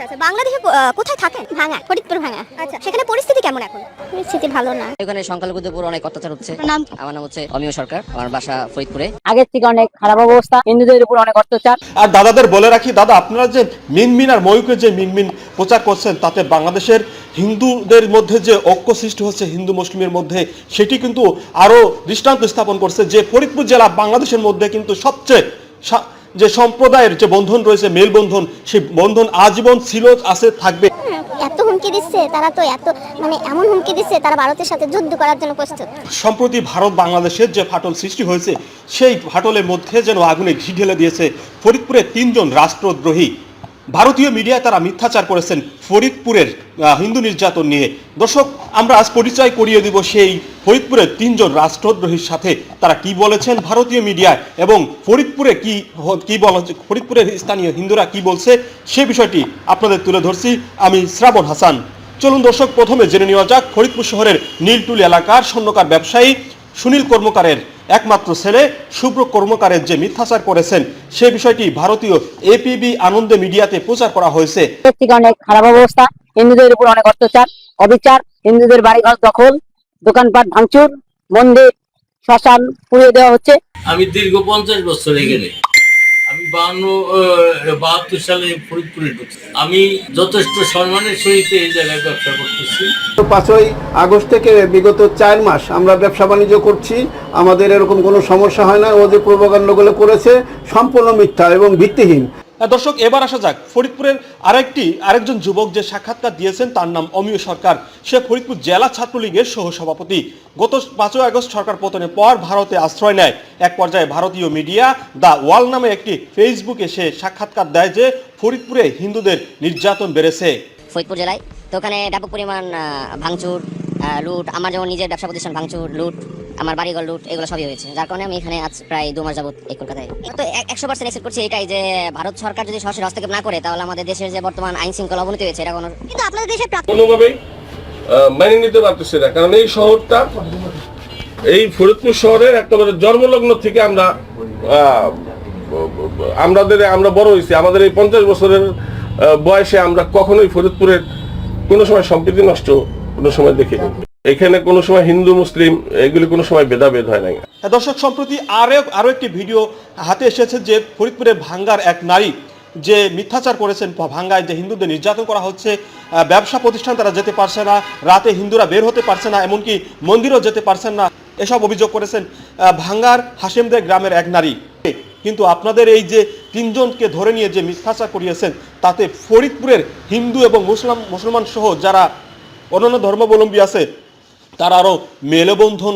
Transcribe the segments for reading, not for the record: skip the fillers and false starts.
আচ্ছা, বাংলাদেশে কোথায় থাকেন? ভাঙা, ফরিদপুর ভাঙা। আচ্ছা, সেখানে পরিস্থিতি কেমন এখন? পরিস্থিতি ভালো না। এখানে সংখ্যালঘুদের উপর অনেক অত্যাচার হচ্ছে। নাম আমার নাম হচ্ছে অমিয় সরকার, আমার বাসা ফরিদপুরে। আগের থেকে অনেক খারাপ অবস্থা, হিন্দুদের উপর অনেক অত্যাচার। আর দাদাদের বলে রাখি, দাদা আপনারা যে মিনমিন আর ময়ূকে যে মিনমিন প্রচার করছেন, তাতে বাংলাদেশের হিন্দুদের মধ্যে যে ঐক্য সৃষ্টি হচ্ছে হিন্দু মুসলিমের মধ্যে, সেটি কিন্তু আরো দৃষ্টান্ত স্থাপন করছে যে ফরিদপুর জেলা বাংলাদেশের মধ্যে কিন্তু সবচেয়ে যে সম্প্রদায়ের যে বন্ধন রয়েছে, মেলবন্ধন, সেই বন্ধন আজীবন ছিল, আছে, থাকবে। এত হুমকি দিচ্ছে তারা, তো এত এমন হুমকি দিচ্ছে তারা ভারতের সাথে যুদ্ধ করার জন্য প্রস্তুত। সম্প্রতি ভারত বাংলাদেশের যে ফাটল সৃষ্টি হয়েছে, সেই ফাটলের মধ্যে যেন আগুনে ঘি ঢেলে দিয়েছে ফরিদপুরের 3 জন রাষ্ট্রদ্রোহী। ভারতীয় মিডিয়ায় তারা মিথ্যাচার করেছেন ফরিদপুরের হিন্দু নির্যাতন নিয়ে। দর্শক, আমরা আজ পরিচয় করিয়ে দিব সেই ফরিদপুরের 3 জন রাষ্ট্রদ্রোহীর সাথে। তারা কি বলেছেন ভারতীয় মিডিয়ায় এবং ফরিদপুরে কি বলা, ফরিদপুরের স্থানীয় হিন্দুরা কি বলছে, সে বিষয়টি আপনাদের তুলে ধরছি আমি শ্রাবণ হাসান। চলুন দর্শক, প্রথমে জেনে নেওয়া যাক ফরিদপুর শহরের নীলটুলি এলাকার স্বর্ণকার ব্যবসায়ী সুনীল কর্মকারের একমাত্র ছেলে শুভ্র কর্মকারের যে মিথ্যাচার করেছেন, সে বিষয়টি ভারতীয় এপিবি আনন্দ মিডিয়াতে প্রচার করা হয়েছে। থেকে অনেক খারাপ অবস্থা, হিন্দুদের উপর অনেক অত্যাচার, অবিচার, হিন্দুদের বাড়িঘর দখল, দোকানপাট ভাঙচুর, মন্দির, শ্মশান পুড়িয়ে দেওয়া হচ্ছে। আমি দীর্ঘ 50 বছর এখানে, আমি 72 সালে ফরিদপুরে ঢুকছি। আমি যথেষ্ট সম্মানের সহিত এই জায়গায় ব্যবসা করতেছি। 5ই আগস্ট থেকে বিগত 4 মাস আমরা ব্যবসা বাণিজ্য করছি, আমাদের এরকম কোনো সমস্যা হয় না। ও যে প্রোপাগান্ডাগুলো করেছে সম্পূর্ণ মিথ্যা এবং ভিত্তিহীন। দর্শক, এবার আসা যাক ফরিদপুরের আরেকজন যুবক যে সাক্ষাৎকার দিয়েছেন, তার নাম অমিয় সরকার। সে ফরিদপুর জেলা ছাত্রলীগের সহসভাপতি। গত 5ই আগস্ট সরকার পতনের পর ভারতে আশ্রয় নেয়। এক পর্যায়ে ভারতীয় মিডিয়া দ্য ওয়াল নামে একটি ফেসবুকে সে সাক্ষাৎকার দেয় যে ফরিদপুরে হিন্দুদের নির্যাতন বেড়েছে। ফরিদপুর জেলায় তো ওখানে ব্যাপক পরিমাণ ভাঙচুর, লুট, আমার যেমন নিজের ব্যবসা প্রতিষ্ঠান ভাঙচুর, লুট, আমার বাড়িঘর লুট, এগুলো সবই হয়েছে। যার কারণে আমি এখানে আজ প্রায় 2 মাস যাবত এই কলকাতায়। তো 100% এক্সেপ্ট করছি এটাই যে ভারত সরকার যদি সরাসরি হস্তক্ষেপ না করে, তাহলে আমাদের দেশের যে বর্তমান আইন শৃঙ্খলা অবনতি হয়েছে, এটা কিন্তু আপনাদের দেশে কোনোভাবেই মেনে নিতে পারতেছে না। কারণ এই শহরটা, এই ফরিদপুর শহরের একেবারে জন্মলগ্ন থেকে আমরা বড় হয়েছি। আমাদের এই 50 বছরের বয়সে আমরা কখনোই ফরিদপুরের কোনো সময় সম্প্রীতি নষ্ট কোনো সময় দেখিনি। এখানে কোনো সময় হিন্দু মুসলিম এগুলি কোনো সময় ভেদাভেদ হয় না। দর্শক, সম্প্রতি আরো একটি ভিডিও হাতে এসেছে যে ফরিদপুরের ভাঙ্গার এক নারী যে মিথ্যাচার করেছেন, ভাঙ্গায় যে হিন্দুদের নির্যাতন করা হচ্ছে, ব্যবসা প্রতিষ্ঠান তারা যেতে পারছে না, রাতে হিন্দুরা বের হতে পারছে না, এমনকি মন্দিরও যেতে পারছেন না, এসব অভিযোগ করেছেন ভাঙ্গার হাসেমদের গ্রামের এক নারী। কিন্তু আপনাদের এই যে 3 জনকে ধরে নিয়ে যে মিথ্যাচার করিয়েছেন, তাতে ফরিদপুরের হিন্দু এবং মুসলমান সহ যারা অন্যান্য ধর্মাবলম্বী আছে, তারা আরও মেলবন্ধন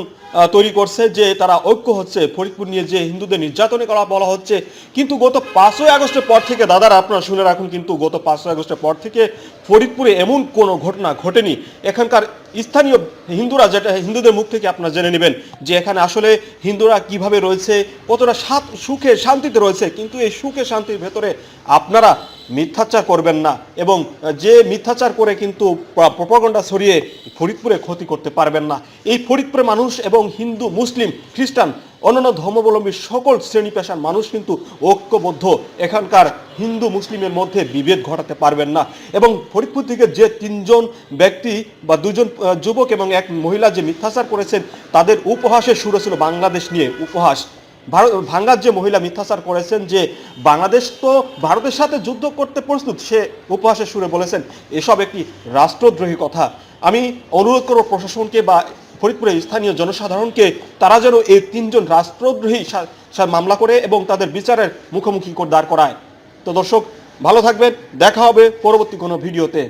তৈরি করছে, যে তারা ঐক্য হচ্ছে ফরিদপুর নিয়ে যে হিন্দুদের নির্যাতনে করা বলা হচ্ছে। কিন্তু গত 5ই আগস্টের পর থেকে, দাদারা আপনারা শুনে রাখুন, কিন্তু গত 5ই আগস্টের পর থেকে ফরিদপুরে এমন কোনো ঘটনা ঘটেনি। এখানকার স্থানীয় হিন্দুরা, যেটা হিন্দুদের মুখ থেকে আপনারা জেনে নেবেন যে এখানে আসলে হিন্দুরা কিভাবে রয়েছে, কতটা সুখে শান্তিতে রয়েছে। কিন্তু এই সুখে শান্তির ভেতরে আপনারা মিথ্যাচার করবেন না, এবং যে মিথ্যাচার করে কিন্তু প্রপাগান্ডা ছড়িয়ে ফরিদপুরে ক্ষতি করতে পারবেন না। এই ফরিদপুরের মানুষ এবং হিন্দু, মুসলিম, খ্রিস্টান, অন্যান্য ধর্মাবলম্বী সকল শ্রেণী পেশার মানুষ কিন্তু ঐক্যবদ্ধ। এখানকার হিন্দু মুসলিমের মধ্যে বিভেদ ঘটাতে পারবেন না। এবং ফরিদপুর থেকে যে 3 জন ব্যক্তি বা 2 জন যুবক এবং এক মহিলা যে মিথ্যাচার করেছেন, তাদের উপহাসের সুর ছিল বাংলাদেশ নিয়ে উপহাস। ভাঙ্গার যে মহিলা মিথ্যাচার করেছেন যে বাংলাদেশ তো ভারতের সাথে যুদ্ধ করতে প্রস্তুত, সে উপহাসের সুরে বলেছেন এসব একটি রাষ্ট্রদ্রোহী কথা। আমি অনুরোধ করব প্রশাসনকে বা ফরিদপুরের স্থানীয় জনসাধারণকে, তারা যেন এই 3 জন রাষ্ট্রদ্রোহী মামলা করে এবং তাদের বিচারের মুখোমুখি দাঁড় করায়। তো দর্শক, ভালো থাকবেন, দেখা হবে পরবর্তী কোনো ভিডিওতে।